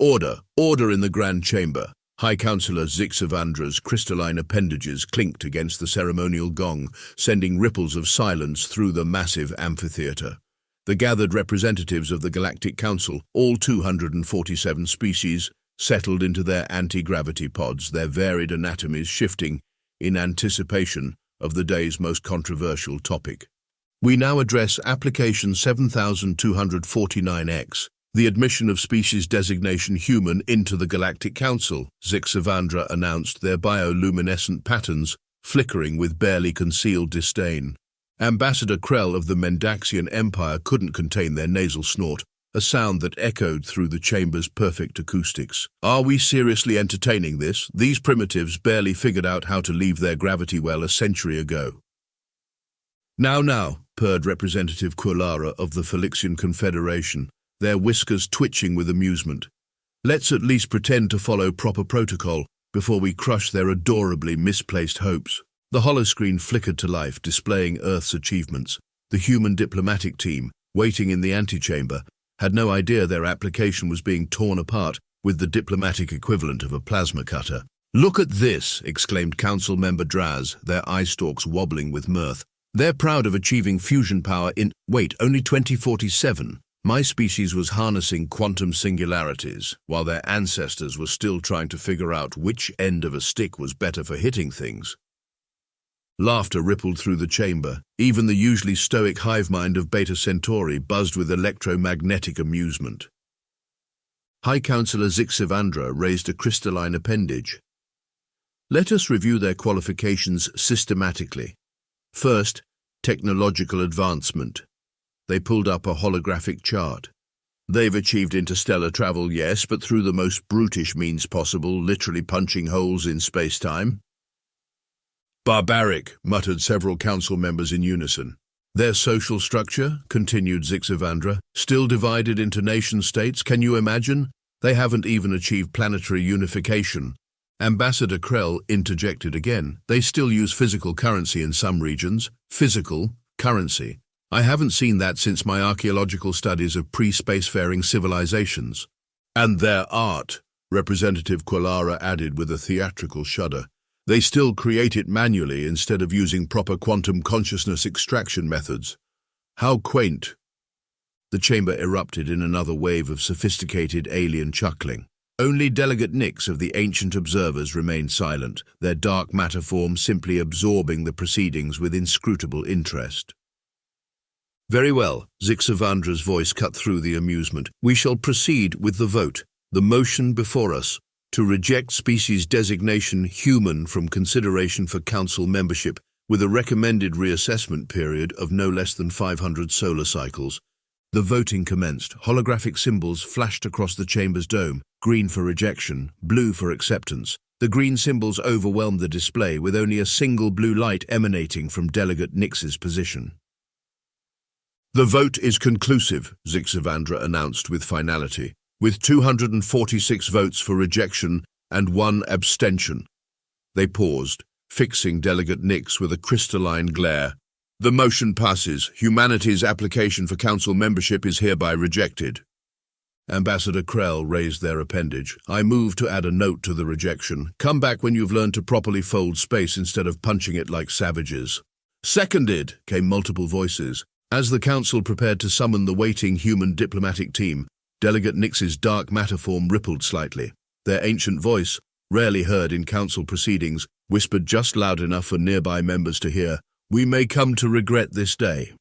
Order! Order in the Grand Chamber! High Councillor Zixavandra's crystalline appendages clinked against the ceremonial gong, sending ripples of silence through the massive amphitheatre. The gathered representatives of the Galactic Council, all 247 species, settled into their anti-gravity pods, their varied anatomies shifting in anticipation of the day's most controversial topic. We now address Application 7249X, the admission of species designation human into the Galactic Council. Zixavandra announced, their bioluminescent patterns flickering with barely concealed disdain. Ambassador Krell of the Mendaxian Empire couldn't contain their nasal snort, a sound that echoed through the chamber's perfect acoustics. Are we seriously entertaining this? These primitives barely figured out how to leave their gravity well a century ago. Now, purred Representative Quillara of the Felixian Confederation, their whiskers twitching with amusement. Let's at least pretend to follow proper protocol before we crush their adorably misplaced hopes. The holoscreen flickered to life, displaying Earth's achievements. The human diplomatic team, waiting in the antechamber, had no idea their application was being torn apart with the diplomatic equivalent of a plasma cutter. Look at this, exclaimed Council Member Draz, their eye stalks wobbling with mirth. They're proud of achieving fusion power in, only 2047. My species was harnessing quantum singularities, while their ancestors were still trying to figure out which end of a stick was better for hitting things. Laughter rippled through the chamber. Even the usually stoic hive mind of Beta Centauri buzzed with electromagnetic amusement. High Councillor Zixavandra raised a crystalline appendage. Let us review their qualifications systematically. First, technological advancement. They pulled up a holographic chart. They've achieved interstellar travel, yes, but through the most brutish means possible, literally punching holes in space-time. Barbaric, muttered several council members in unison. Their social structure, continued Zixavandra, still divided into nation-states. Can you imagine? They haven't even achieved planetary unification. Ambassador Krell interjected again. They still use physical currency in some regions. Physical currency. I haven't seen that since my archaeological studies of pre-spacefaring civilizations. And their art, Representative Quillara added with a theatrical shudder. They still create it manually instead of using proper quantum consciousness extraction methods. How quaint. The chamber erupted in another wave of sophisticated alien chuckling. Only Delegate Nix of the ancient observers remained silent, their dark matter form simply absorbing the proceedings with inscrutable interest. Very well, Zixavandra's voice cut through the amusement. We shall proceed with the vote. The motion before us, to reject species designation human from consideration for council membership with a recommended reassessment period of no less than 500 solar cycles. The voting commenced. Holographic symbols flashed across the chamber's dome, green for rejection, blue for acceptance. The green symbols overwhelmed the display with only a single blue light emanating from Delegate Nix's position. The vote is conclusive, Zixavandra announced with finality, with 246 votes for rejection and 1 abstention. They paused, fixing Delegate Nix with a crystalline glare. The motion passes. Humanity's application for council membership is hereby rejected. Ambassador Krell raised their appendage. I move to add a note to the rejection. Come back when you've learned to properly fold space instead of punching it like savages. Seconded, came multiple voices. As the council prepared to summon the waiting human diplomatic team, Delegate Nix's dark matter form rippled slightly. Their ancient voice, rarely heard in council proceedings, whispered just loud enough for nearby members to hear, "We may come to regret this day."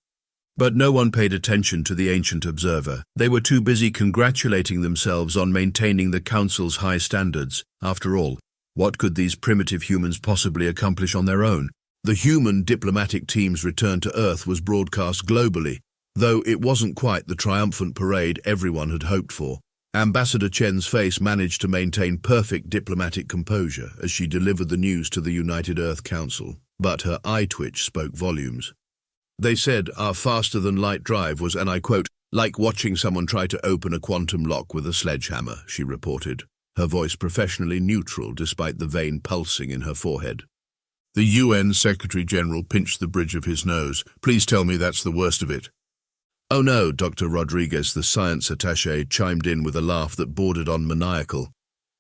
But no one paid attention to the ancient observer. They were too busy congratulating themselves on maintaining the council's high standards. After all, what could these primitive humans possibly accomplish on their own? The human diplomatic team's return to Earth was broadcast globally, though it wasn't quite the triumphant parade everyone had hoped for. Ambassador Chen's face managed to maintain perfect diplomatic composure as she delivered the news to the United Earth Council, but her eye twitch spoke volumes. They said our faster-than-light drive was, and I quote, like watching someone try to open a quantum lock with a sledgehammer, she reported, her voice professionally neutral despite the vein pulsing in her forehead. The UN Secretary-General pinched the bridge of his nose. Please tell me that's the worst of it. Oh no, Dr. Rodriguez, the science attaché, chimed in with a laugh that bordered on maniacal.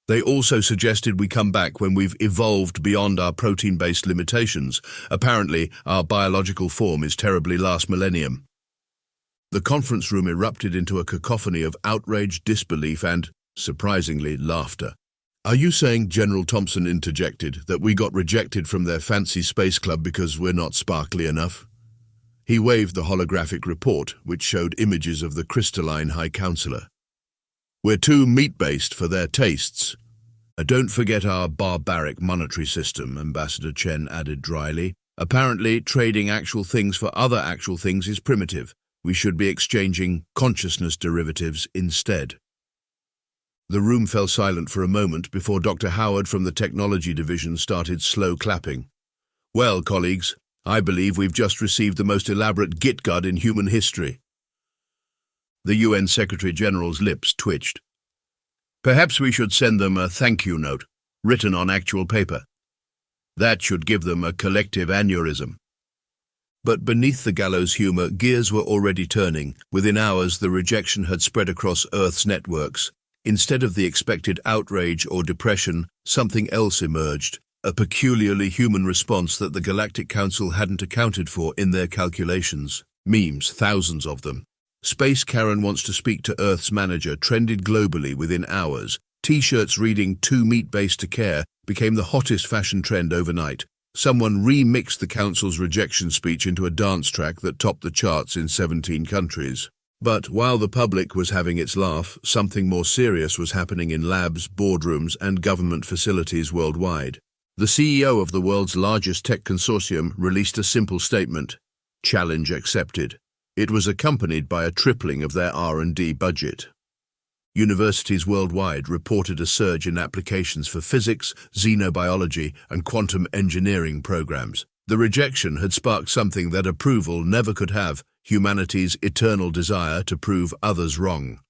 They also suggested we come back when we've evolved beyond our protein-based limitations. Apparently, our biological form is terribly last millennium. The conference room erupted into a cacophony of outrage, disbelief, and, surprisingly, laughter. Are you saying, General Thompson interjected, that we got rejected from their fancy space club because we're not sparkly enough? He waved the holographic report, which showed images of the crystalline High Counselor. We're too meat-based for their tastes. Don't forget our barbaric monetary system, Ambassador Chen added dryly. Apparently, trading actual things for other actual things is primitive. We should be exchanging consciousness derivatives instead. The room fell silent for a moment before Dr. Howard from the Technology Division started slow clapping. Well, colleagues, I believe we've just received the most elaborate git-gud in human history. The UN Secretary-General's lips twitched. Perhaps we should send them a thank you note, written on actual paper. That should give them a collective aneurysm. But beneath the gallows humor, gears were already turning. Within hours, the rejection had spread across Earth's networks. Instead of the expected outrage or depression, something else emerged, a peculiarly human response that the Galactic Council hadn't accounted for in their calculations. Memes, thousands of them. Space Karen wants to speak to Earth's manager trended globally within hours. T-shirts reading too meat-based to care became the hottest fashion trend overnight. Someone remixed the Council's rejection speech into a dance track that topped the charts in 17 countries. But while the public was having its laugh, something more serious was happening in labs, boardrooms, and government facilities worldwide. The CEO of the world's largest tech consortium released a simple statement: challenge accepted. It was accompanied by a tripling of their R&D budget. Universities worldwide reported a surge in applications for physics, xenobiology, and quantum engineering programs. The rejection had sparked something that approval never could have: humanity's eternal desire to prove others wrong.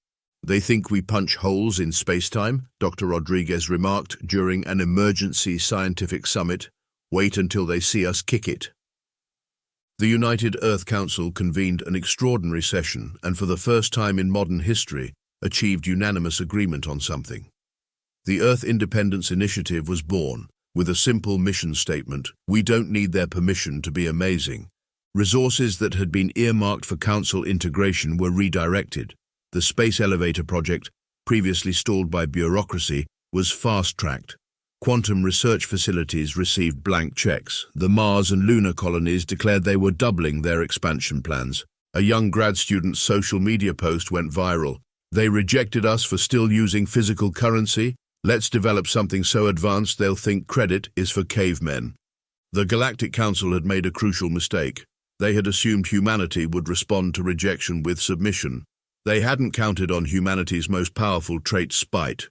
They think we punch holes in space-time, Dr. Rodriguez remarked during an emergency scientific summit. Wait until they see us kick it. The United Earth Council convened an extraordinary session and for the first time in modern history achieved unanimous agreement on something. The Earth Independence Initiative was born with a simple mission statement: we don't need their permission to be amazing. Resources that had been earmarked for Council integration were redirected. The Space Elevator project, previously stalled by bureaucracy, was fast-tracked. Quantum research facilities received blank checks. The Mars and lunar colonies declared they were doubling their expansion plans. A young grad student's social media post went viral. They rejected us for still using physical currency. Let's develop something so advanced they'll think credit is for cavemen. The Galactic Council had made a crucial mistake. They had assumed humanity would respond to rejection with submission. They hadn't counted on humanity's most powerful trait, spite.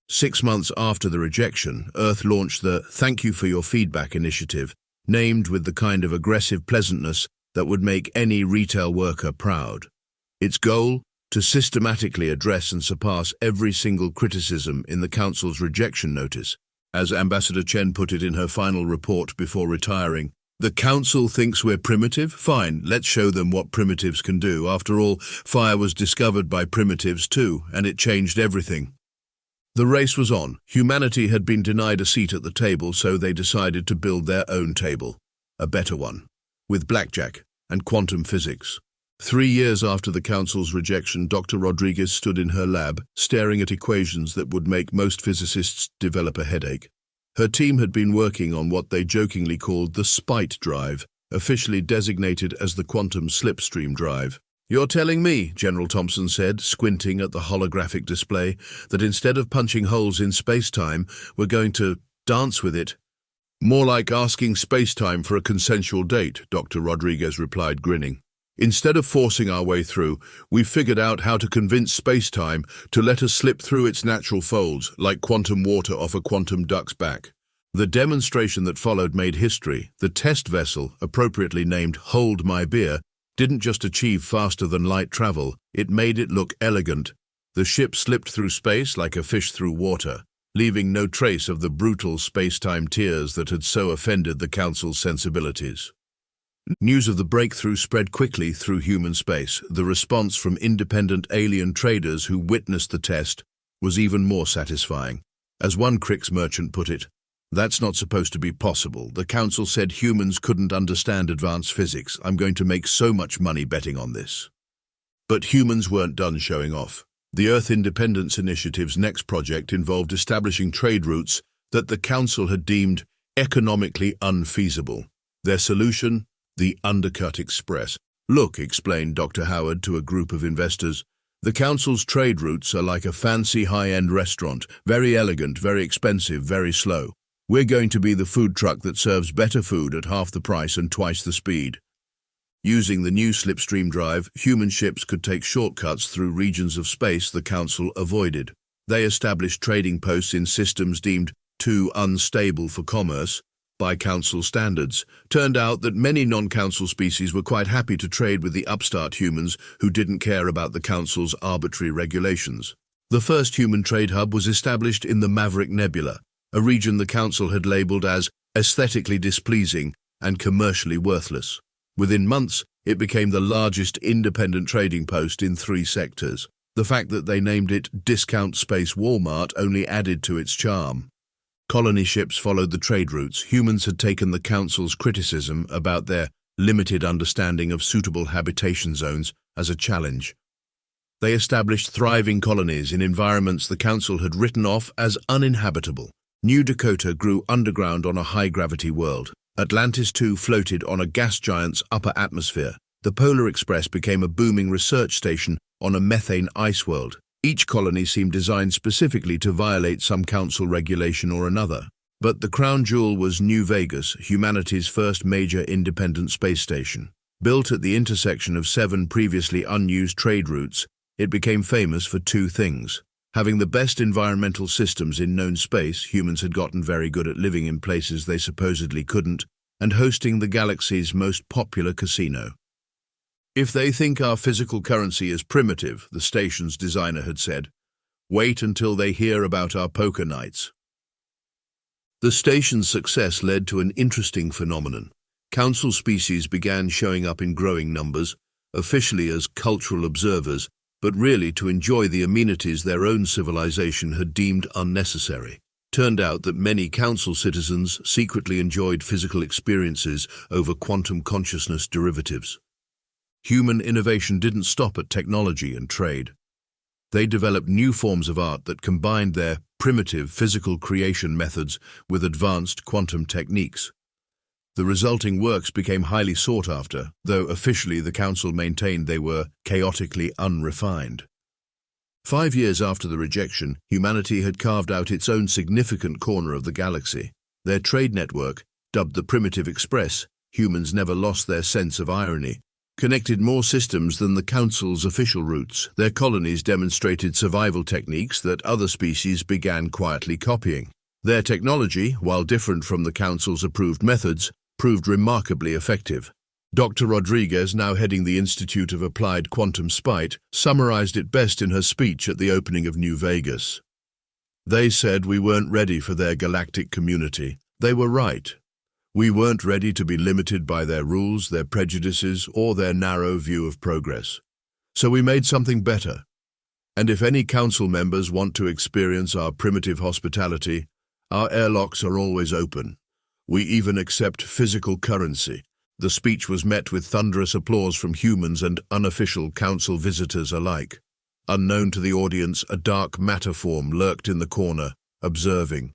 6 months after the rejection, Earth launched the Thank You for Your Feedback initiative, named with the kind of aggressive pleasantness that would make any retail worker proud. Its goal? To systematically address and surpass every single criticism in the Council's rejection notice. As Ambassador Chen put it in her final report before retiring, the Council thinks we're primitive? Fine, let's show them what primitives can do. After all, fire was discovered by primitives too, and it changed everything. The race was on. Humanity had been denied a seat at the table, so they decided to build their own table. A better one. With blackjack and quantum physics. 3 years after the Council's rejection, Dr. Rodriguez stood in her lab, staring at equations that would make most physicists develop a headache. Her team had been working on what they jokingly called the spite drive, officially designated as the quantum slipstream drive. You're telling me, General Thompson said, squinting at the holographic display, that instead of punching holes in space-time, we're going to dance with it? More like asking space-time for a consensual date, Dr. Rodriguez replied, grinning. Instead of forcing our way through, we've figured out how to convince space-time to let us slip through its natural folds, like quantum water off a quantum duck's back. The demonstration that followed made history. The test vessel, appropriately named Hold My Beer, didn't just achieve faster-than-light travel, it made it look elegant. The ship slipped through space like a fish through water, leaving no trace of the brutal space-time tears that had so offended the Council's sensibilities. News of the breakthrough spread quickly through human space. The response from independent alien traders who witnessed the test was even more satisfying. As one Crix merchant put it, "That's not supposed to be possible. The council said humans couldn't understand advanced physics. I'm going to make so much money betting on this." But humans weren't done showing off. The Earth Independence Initiative's next project involved establishing trade routes that the council had deemed economically unfeasible. Their solution? The Undercut Express. "Look," explained Dr. Howard to a group of investors, "the council's trade routes are like a fancy high-end restaurant, very elegant, very expensive, very slow. We're going to be the food truck that serves better food at half the price and twice the speed." Using the new slipstream drive, human ships could take shortcuts through regions of space the council avoided. They established trading posts in systems deemed too unstable for commerce by council standards. Turned out that many non-council species were quite happy to trade with the upstart humans who didn't care about the council's arbitrary regulations. The first human trade hub was established in the Maverick Nebula, a region the council had labeled as aesthetically displeasing and commercially worthless. Within months, it became the largest independent trading post in 3 sectors. The fact that they named it Discount Space Walmart only added to its charm. Colony ships followed the trade routes. Humans had taken the council's criticism about their limited understanding of suitable habitation zones as a challenge. They established thriving colonies in environments the council had written off as uninhabitable. New Dakota grew underground on a high-gravity world. Atlantis II floated on a gas giant's upper atmosphere. The Polar Express became a booming research station on a methane ice world. Each colony seemed designed specifically to violate some council regulation or another. But the crown jewel was New Vegas, humanity's first major independent space station. Built at the intersection of 7 previously unused trade routes, it became famous for 2 things. Having the best environmental systems in known space, humans had gotten very good at living in places they supposedly couldn't, and hosting the galaxy's most popular casino. "If they think our physical currency is primitive," the station's designer had said, "wait until they hear about our poker nights." The station's success led to an interesting phenomenon. Council species began showing up in growing numbers, officially as cultural observers, but really to enjoy the amenities their own civilization had deemed unnecessary. Turned out that many council citizens secretly enjoyed physical experiences over quantum consciousness derivatives. Human innovation didn't stop at technology and trade. They developed new forms of art that combined their primitive physical creation methods with advanced quantum techniques. The resulting works became highly sought after, though officially the council maintained they were chaotically unrefined. 5 years after the rejection, humanity had carved out its own significant corner of the galaxy. Their trade network, dubbed the Primitive Express, humans never lost their sense of irony, connected more systems than the council's official routes. Their colonies demonstrated survival techniques that other species began quietly copying. Their technology, while different from the council's approved methods, proved remarkably effective. Dr. Rodriguez, now heading the Institute of Applied Quantum Spite, summarized it best in her speech at the opening of New Vegas. "They said we weren't ready for their galactic community. They were right. We weren't ready to be limited by their rules, their prejudices, or their narrow view of progress. So we made something better. And if any council members want to experience our primitive hospitality, our airlocks are always open. We even accept physical currency." The speech was met with thunderous applause from humans and unofficial council visitors alike. Unknown to the audience, a dark matter form lurked in the corner, observing.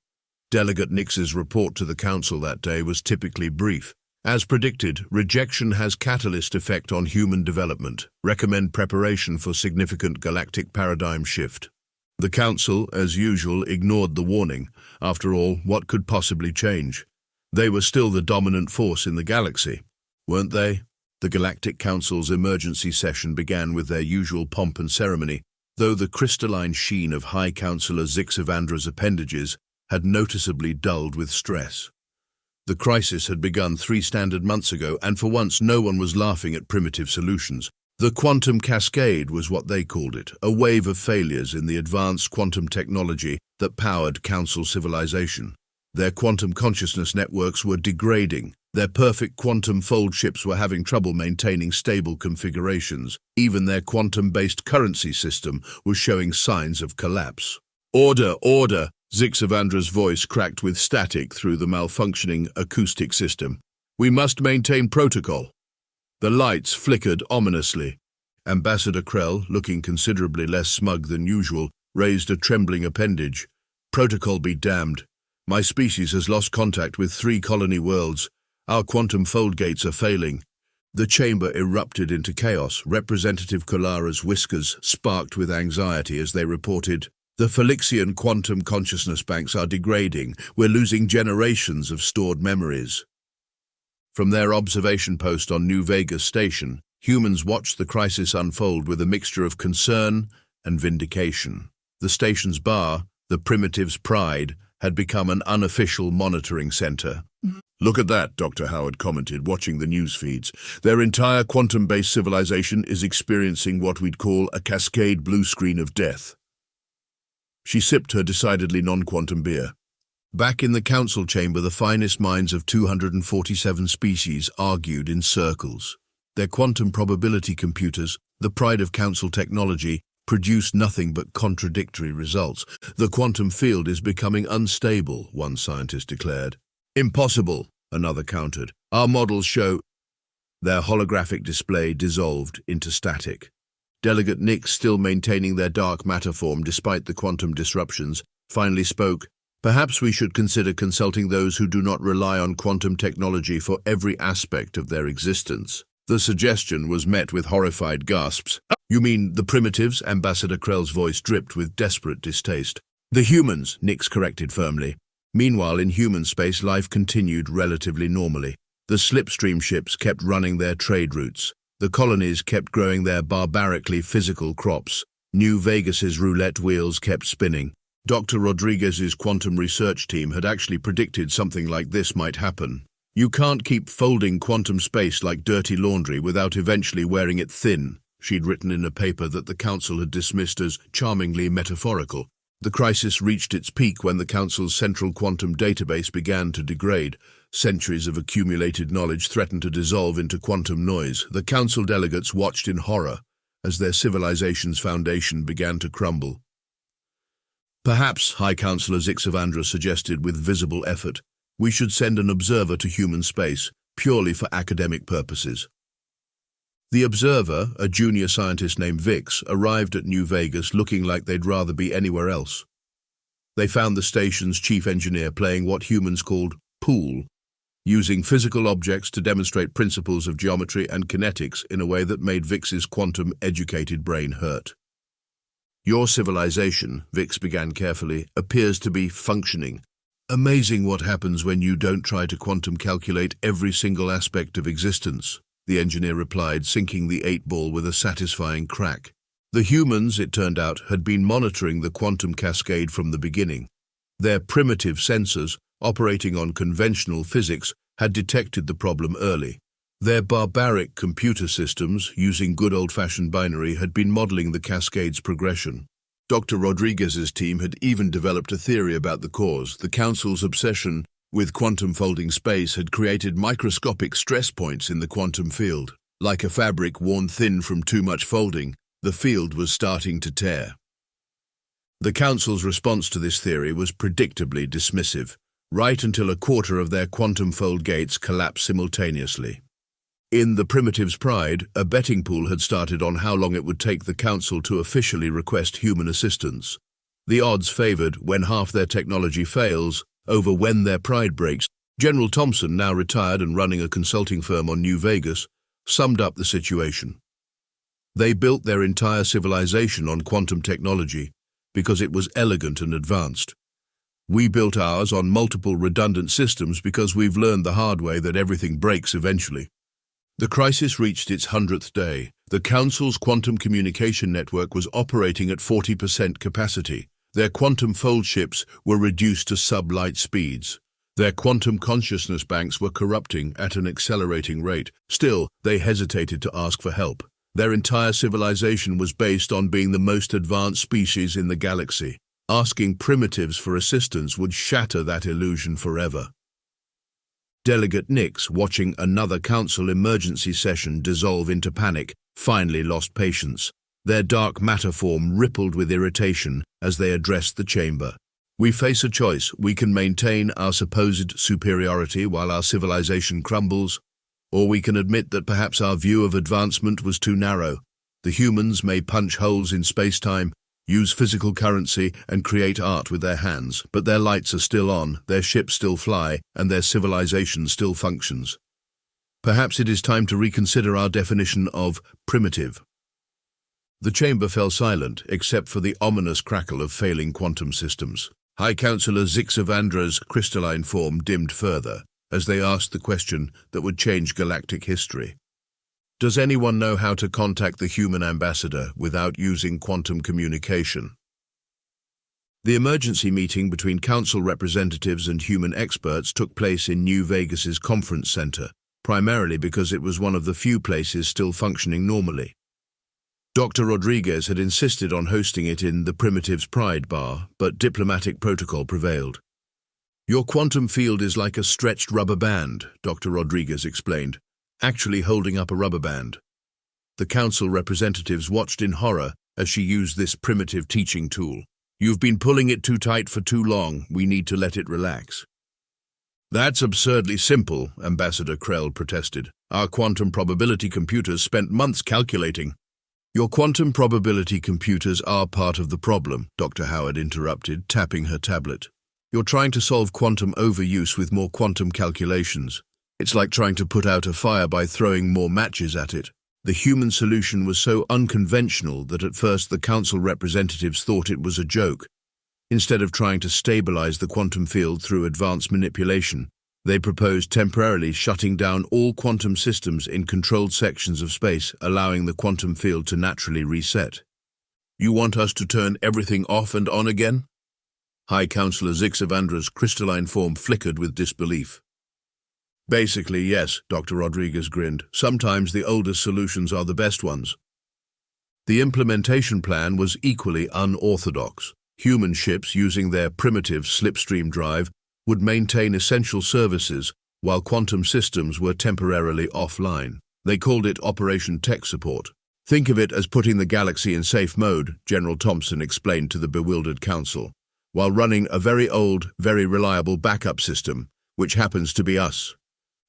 Delegate Nix's report to the council that day was typically brief. As predicted, rejection has catalyst effect on human development. Recommend preparation for significant galactic paradigm shift. The council, as usual, ignored the warning. After all, what could possibly change? They were still the dominant force in the galaxy, weren't they? The Galactic Council's emergency session began with their usual pomp and ceremony, though the crystalline sheen of High Councillor Zixavandra's appendages had noticeably dulled with stress. The crisis had begun 3 standard months ago, and for once no one was laughing at primitive solutions. The quantum cascade was what they called it, a wave of failures in the advanced quantum technology that powered council civilization. Their quantum consciousness networks were degrading, Their perfect quantum fold ships were having trouble maintaining stable configurations. Even their quantum-based currency system was showing signs of collapse. "Order, order!" Zixavandra's voice cracked with static through the malfunctioning acoustic system. "We must maintain protocol." The lights flickered ominously. Ambassador Krell, looking considerably less smug than usual, raised a trembling appendage. "Protocol be damned. My species has lost contact with 3 colony worlds. Our quantum fold gates are failing." The chamber erupted into chaos. Representative Kalara's whiskers sparked with anxiety as they reported, "The Felixian quantum consciousness banks are degrading. We're losing generations of stored memories." From their observation post on New Vegas Station, humans watched the crisis unfold with a mixture of concern and vindication. The station's bar, the Primitive's Pride, had become an unofficial monitoring center. "Look at that," Dr. Howard commented, watching the news feeds. "Their entire quantum-based civilization is experiencing what we'd call a cascade blue screen of death." She sipped her decidedly non-quantum beer. Back in the council chamber, the finest minds of 247 species argued in circles. Their quantum probability computers, the pride of council technology, produced nothing but contradictory results. "The quantum field is becoming unstable," one scientist declared. "Impossible," another countered. "Our models show—" Their holographic display dissolved into static. Delegate Nick, still maintaining their dark matter form despite the quantum disruptions, finally spoke. "Perhaps we should consider consulting those who do not rely on quantum technology for every aspect of their existence." The suggestion was met with horrified gasps. "You mean the primitives?" Ambassador Krell's voice dripped with desperate distaste. "The humans," Nix corrected firmly. Meanwhile, in human space, life continued relatively normally. The slipstream ships kept running their trade routes. The colonies kept growing their barbarically physical crops. New Vegas's roulette wheels kept spinning. Dr. Rodriguez's quantum research team had actually predicted something like this might happen. "You can't keep folding quantum space like dirty laundry without eventually wearing it thin," she'd written in a paper that the Council had dismissed as charmingly metaphorical. The crisis reached its peak when the Council's central quantum database began to degrade. Centuries of accumulated knowledge threatened to dissolve into quantum noise. The Council delegates watched in horror as their civilization's foundation began to crumble. "Perhaps," High Councillor Zixavandra suggested with visible effort, "we should send an observer to human space, purely for academic purposes." The observer, a junior scientist named Vix, arrived at New Vegas looking like they'd rather be anywhere else. They found the station's chief engineer playing what humans called pool, using physical objects to demonstrate principles of geometry and kinetics in a way that made Vix's quantum-educated brain hurt. "Your civilization," Vix began carefully, "appears to be functioning. Amazing what happens when you don't try to quantum calculate every single aspect of existence," the engineer replied, sinking the 8-ball with a satisfying crack. The humans, it turned out, had been monitoring the quantum cascade from the beginning. Their primitive sensors, operating on conventional physics, had detected the problem early. Their barbaric computer systems, using good old-fashioned binary, had been modeling the cascade's progression. Dr. Rodriguez's team had even developed a theory about the cause. The Council's obsession with quantum folding space had created microscopic stress points in the quantum field. Like a fabric worn thin from too much folding, the field was starting to tear. The Council's response to this theory was predictably dismissive, right until a quarter of their quantum fold gates collapsed simultaneously. In the Primitive's Pride, a betting pool had started on how long it would take the Council to officially request human assistance. The odds favored when half their technology fails, over when their pride breaks. General Thompson, now retired and running a consulting firm on New Vegas, summed up the situation. They built their entire civilization on quantum technology because it was elegant and advanced. We built ours on multiple redundant systems because we've learned the hard way that everything breaks eventually. The crisis reached its 100th day. The Council's quantum communication network was operating at 40% capacity. Their quantum fold ships were reduced to sub-light speeds. Their quantum consciousness banks were corrupting at an accelerating rate. Still, they hesitated to ask for help. Their entire civilization was based on being the most advanced species in the galaxy. Asking primitives for assistance would shatter that illusion forever. Delegate Nix, watching another council emergency session dissolve into panic, finally lost patience. Their dark matter form rippled with irritation as they addressed the chamber. We face a choice. We can maintain our supposed superiority while our civilization crumbles, or we can admit that perhaps our view of advancement was too narrow. The humans may punch holes in space-time, use physical currency, and create art with their hands, but their lights are still on, their ships still fly, and their civilization still functions. Perhaps it is time to reconsider our definition of primitive. The chamber fell silent, except for the ominous crackle of failing quantum systems. High Councillor Zixavandra's crystalline form dimmed further as they asked the question that would change galactic history. Does anyone know how to contact the human ambassador without using quantum communication? The emergency meeting between council representatives and human experts took place in New Vegas's conference center, primarily because it was one of the few places still functioning normally. Dr. Rodriguez had insisted on hosting it in the Primitive's Pride Bar, but diplomatic protocol prevailed. Your quantum field is like a stretched rubber band, Dr. Rodriguez explained, actually holding up a rubber band. The council representatives watched in horror as she used this primitive teaching tool. You've been pulling it too tight for too long. We need to let it relax. That's absurdly simple, Ambassador Krell protested. Our quantum probability computers spent months calculating. Your quantum probability computers are part of the problem, Dr. Howard interrupted, tapping her tablet. You're trying to solve quantum overuse with more quantum calculations. It's like trying to put out a fire by throwing more matches at it. The human solution was so unconventional that at first the council representatives thought it was a joke. Instead of trying to stabilize the quantum field through advanced manipulation, they proposed temporarily shutting down all quantum systems in controlled sections of space, allowing the quantum field to naturally reset. You want us to turn everything off and on again? High Councillor Zixavandra's crystalline form flickered with disbelief. Basically, yes, Dr. Rodriguez grinned. Sometimes the oldest solutions are the best ones. The implementation plan was equally unorthodox. Human ships using their primitive slipstream drive would maintain essential services while quantum systems were temporarily offline. They called it Operation Tech Support. Think of it as putting the galaxy in safe mode, General Thompson explained to the bewildered council, while running a very old, very reliable backup system, which happens to be us.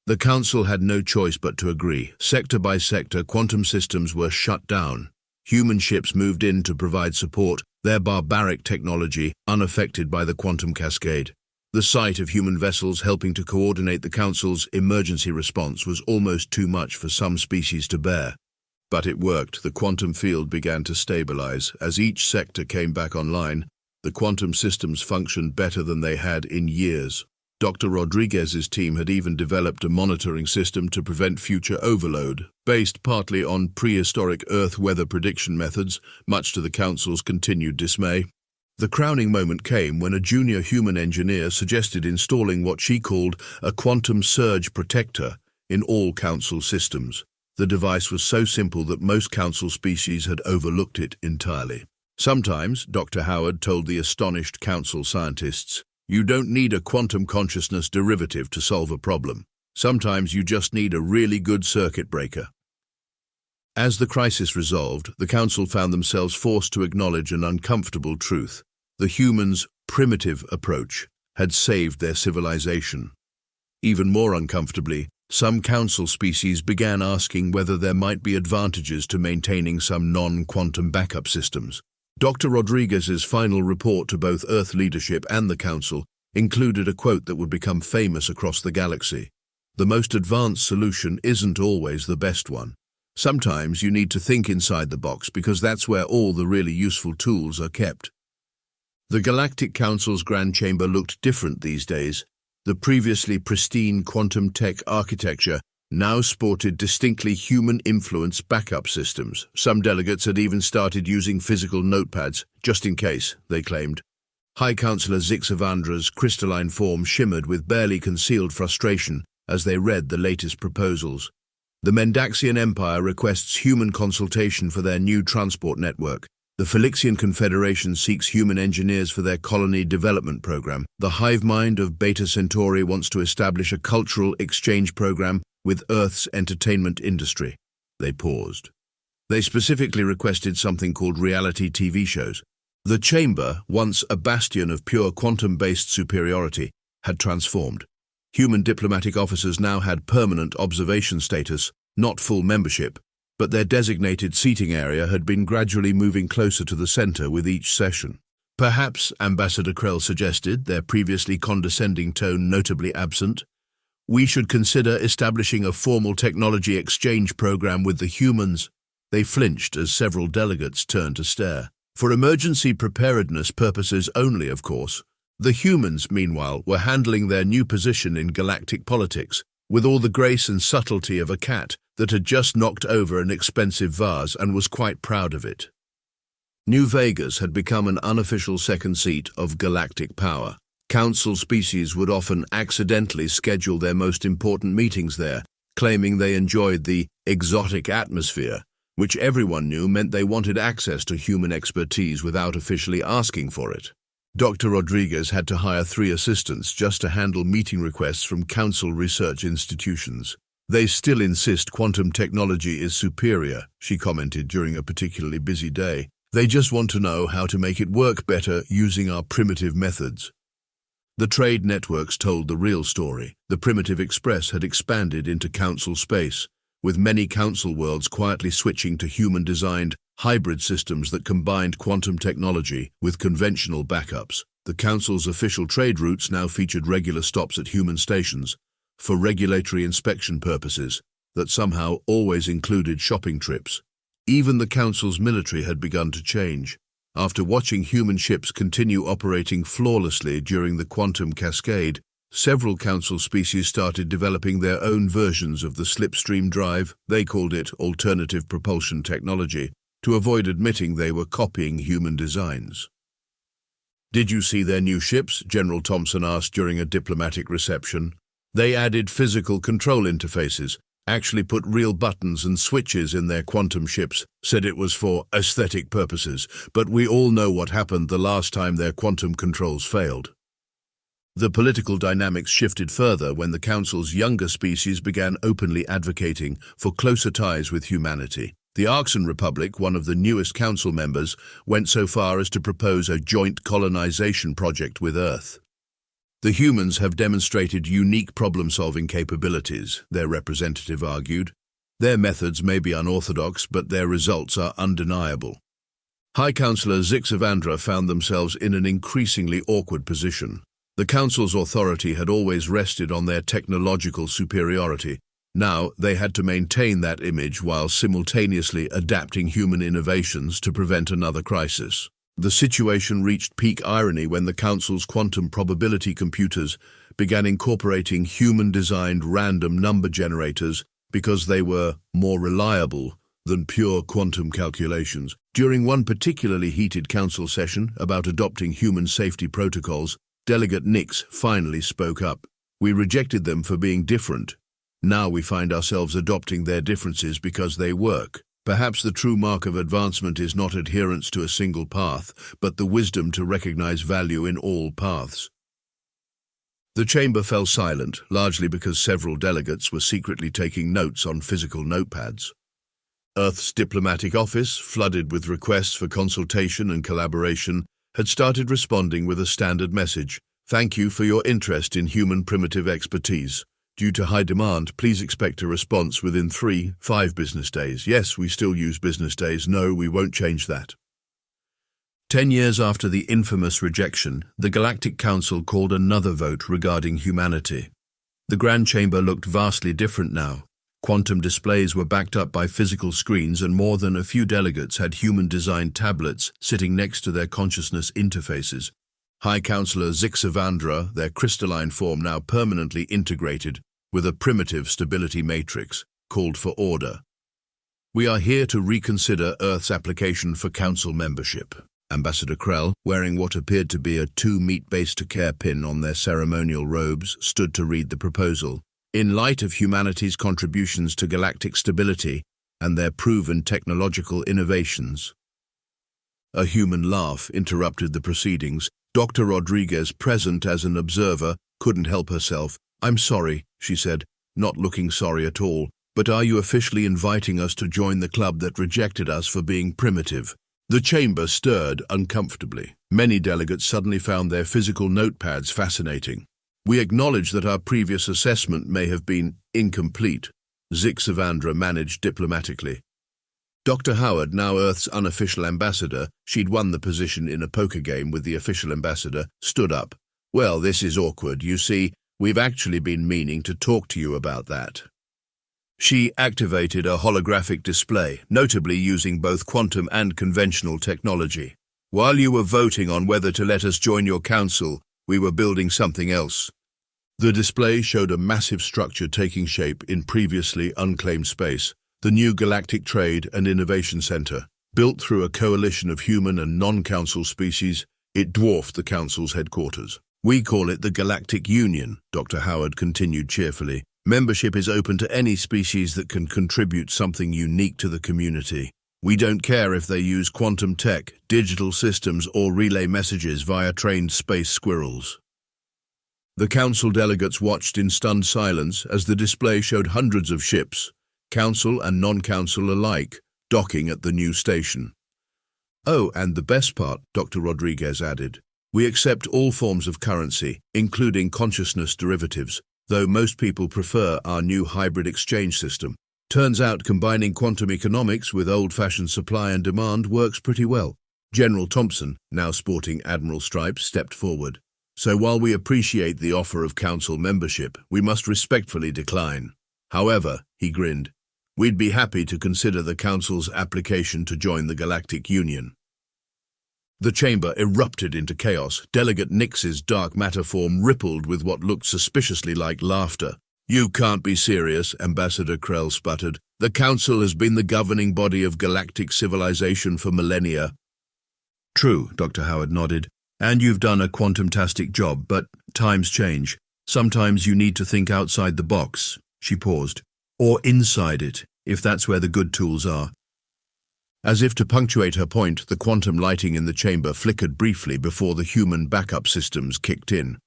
The council had no choice but to agree. Sector by sector, quantum systems were shut down. Human ships moved in to provide support, their barbaric technology unaffected by the quantum cascade. The sight of human vessels helping to coordinate the council's emergency response was almost too much for some species to bear. But it worked. The quantum field began to stabilize. As each sector came back online, the quantum systems functioned better than they had in years. Dr. Rodriguez's team had even developed a monitoring system to prevent future overload, based partly on prehistoric Earth weather prediction methods, much to the Council's continued dismay. The crowning moment came when a junior human engineer suggested installing what she called a quantum surge protector in all Council systems. The device was so simple that most Council species had overlooked it entirely. Sometimes, Dr. Howard told the astonished Council scientists, you don't need a quantum consciousness derivative to solve a problem. Sometimes you just need a really good circuit breaker. As the crisis resolved, the Council found themselves forced to acknowledge an uncomfortable truth. The humans' primitive approach had saved their civilization. Even more uncomfortably, some Council species began asking whether there might be advantages to maintaining some non-quantum backup systems. Dr. Rodriguez's final report to both Earth leadership and the Council included a quote that would become famous across the galaxy. The most advanced solution isn't always the best one. Sometimes you need to think inside the box because that's where all the really useful tools are kept. The Galactic Council's Grand Chamber looked different these days. The previously pristine quantum tech architecture now sported distinctly human-influenced backup systems. Some delegates had even started using physical notepads, just in case, they claimed. High Councillor Zixavandra's crystalline form shimmered with barely concealed frustration as they read the latest proposals. The Mendaxian Empire requests human consultation for their new transport network. The Phylixian Confederation seeks human engineers for their colony development program. The hive mind of Beta Centauri wants to establish a cultural exchange program with Earth's entertainment industry. They paused. They specifically requested something called reality TV shows. The chamber, once a bastion of pure quantum-based superiority, had transformed. Human diplomatic officers now had permanent observation status, not full membership, but their designated seating area had been gradually moving closer to the center with each session. Perhaps, Ambassador Krell suggested, their previously condescending tone notably absent, we should consider establishing a formal technology exchange program with the humans. They flinched as several delegates turned to stare. For emergency preparedness purposes only, of course. The humans, meanwhile, were handling their new position in galactic politics, with all the grace and subtlety of a cat that had just knocked over an expensive vase and was quite proud of it. New Vegas had become an unofficial second seat of galactic power. Council species would often accidentally schedule their most important meetings there, claiming they enjoyed the exotic atmosphere, which everyone knew meant they wanted access to human expertise without officially asking for it. Dr. Rodriguez had to hire 3 assistants just to handle meeting requests from council research institutions. They still insist quantum technology is superior, she commented during a particularly busy day. They just want to know how to make it work better using our primitive methods. The trade networks told the real story. The Primitive Express had expanded into council space, with many council worlds quietly switching to human-designed hybrid systems that combined quantum technology with conventional backups. The council's official trade routes now featured regular stops at human stations for regulatory inspection purposes that somehow always included shopping trips. Even the council's military had begun to change. After watching human ships continue operating flawlessly during the quantum cascade, several council species started developing their own versions of the slipstream drive, they called it alternative propulsion technology, to avoid admitting they were copying human designs. Did you see their new ships? General Thompson asked during a diplomatic reception. They added physical control interfaces, actually put real buttons and switches in their quantum ships, said it was for aesthetic purposes, but we all know what happened the last time their quantum controls failed. The political dynamics shifted further when the Council's younger species began openly advocating for closer ties with humanity. The Arxan Republic, one of the newest Council members, went so far as to propose a joint colonization project with Earth. The humans have demonstrated unique problem-solving capabilities, their representative argued. Their methods may be unorthodox, but their results are undeniable. High Councillor Zixavandra found themselves in an increasingly awkward position. The Council's authority had always rested on their technological superiority. Now they had to maintain that image while simultaneously adapting human innovations to prevent another crisis. The situation reached peak irony when the Council's quantum probability computers began incorporating human-designed random number generators because they were more reliable than pure quantum calculations. During one particularly heated Council session about adopting human safety protocols, Delegate Nix finally spoke up. We rejected them for being different. Now we find ourselves adopting their differences because they work. Perhaps the true mark of advancement is not adherence to a single path, but the wisdom to recognize value in all paths. The chamber fell silent, largely because several delegates were secretly taking notes on physical notepads. Earth's diplomatic office, flooded with requests for consultation and collaboration, had started responding with a standard message. Thank you for your interest in human primitive expertise. Due to high demand, please expect a response within 3-5 business days. Yes, we still use business days. No, we won't change that. 10 years after the infamous rejection, the Galactic Council called another vote regarding humanity. The Grand Chamber looked vastly different now. Quantum displays were backed up by physical screens, and more than a few delegates had human-designed tablets sitting next to their consciousness interfaces. High Councillor Zixavandra, their crystalline form now permanently integrated with a primitive stability matrix, called for order. We are here to reconsider Earth's application for Council membership. Ambassador Krell, wearing what appeared to be a 2-meat-based-to-care pin on their ceremonial robes, stood to read the proposal. In light of humanity's contributions to galactic stability and their proven technological innovations, A human laugh interrupted the proceedings. Dr. Rodriguez, present as an observer, couldn't help herself. "I'm sorry," she said, not looking sorry at all, "but are you officially inviting us to join the club that rejected us for being primitive?" The chamber stirred uncomfortably. Many delegates suddenly found their physical notepads fascinating. "We acknowledge that our previous assessment may have been incomplete," Zixavandra managed diplomatically. Dr. Howard, now Earth's unofficial ambassador, she'd won the position in a poker game with the official ambassador, stood up. "Well, this is awkward. You see, we've actually been meaning to talk to you about that." She activated a holographic display, notably using both quantum and conventional technology. "While you were voting on whether to let us join your council, we were building something else." The display showed a massive structure taking shape in previously unclaimed space, the new Galactic Trade and Innovation Center. Built through a coalition of human and non-council species, it dwarfed the council's headquarters. "We call it the Galactic Union," Dr. Howard continued cheerfully. "Membership is open to any species that can contribute something unique to the community. We don't care if they use quantum tech, digital systems, or relay messages via trained space squirrels." The council delegates watched in stunned silence as the display showed hundreds of ships, council and non-council alike, docking at the new station. "Oh, and the best part," Dr. Rodriguez added, "we accept all forms of currency, including consciousness derivatives, though most people prefer our new hybrid exchange system. Turns out combining quantum economics with old-fashioned supply and demand works pretty well." General Thompson, now sporting admiral stripes, stepped forward. "So while we appreciate the offer of council membership, we must respectfully decline. However," he grinned, "we'd be happy to consider the council's application to join the Galactic Union." The chamber erupted into chaos. Delegate Nix's dark matter form rippled with what looked suspiciously like laughter. "You can't be serious," Ambassador Krell sputtered. "The council has been the governing body of galactic civilization for millennia." "True," Dr. Howard nodded. "And you've done a quantum-tastic job, but times change. Sometimes you need to think outside the box." She paused. "Or inside it, if that's where the good tools are." As if to punctuate her point, the quantum lighting in the chamber flickered briefly before the human backup systems kicked in.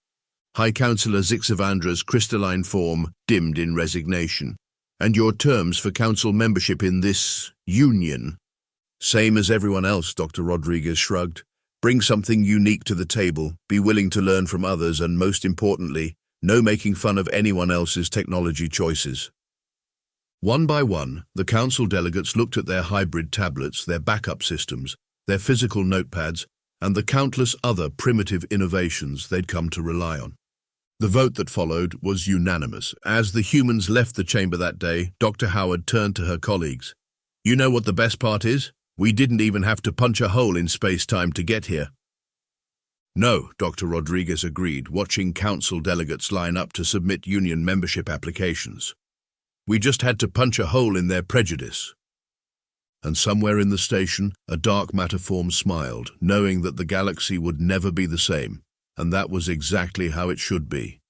High Councillor Zixavandra's crystalline form dimmed in resignation. "And your terms for council membership in this union?" "Same as everyone else," Dr. Rodriguez shrugged. "Bring something unique to the table, be willing to learn from others, and most importantly, no making fun of anyone else's technology choices." One by one, the council delegates looked at their hybrid tablets, their backup systems, their physical notepads, and the countless other primitive innovations they'd come to rely on. The vote that followed was unanimous. As the humans left the chamber that day, Dr. Howard turned to her colleagues. "You know what the best part is? We didn't even have to punch a hole in space-time to get here." "No," Dr. Rodriguez agreed, watching council delegates line up to submit union membership applications. "We just had to punch a hole in their prejudice." And somewhere in the station, a dark matter form smiled, knowing that the galaxy would never be the same, and that was exactly how it should be.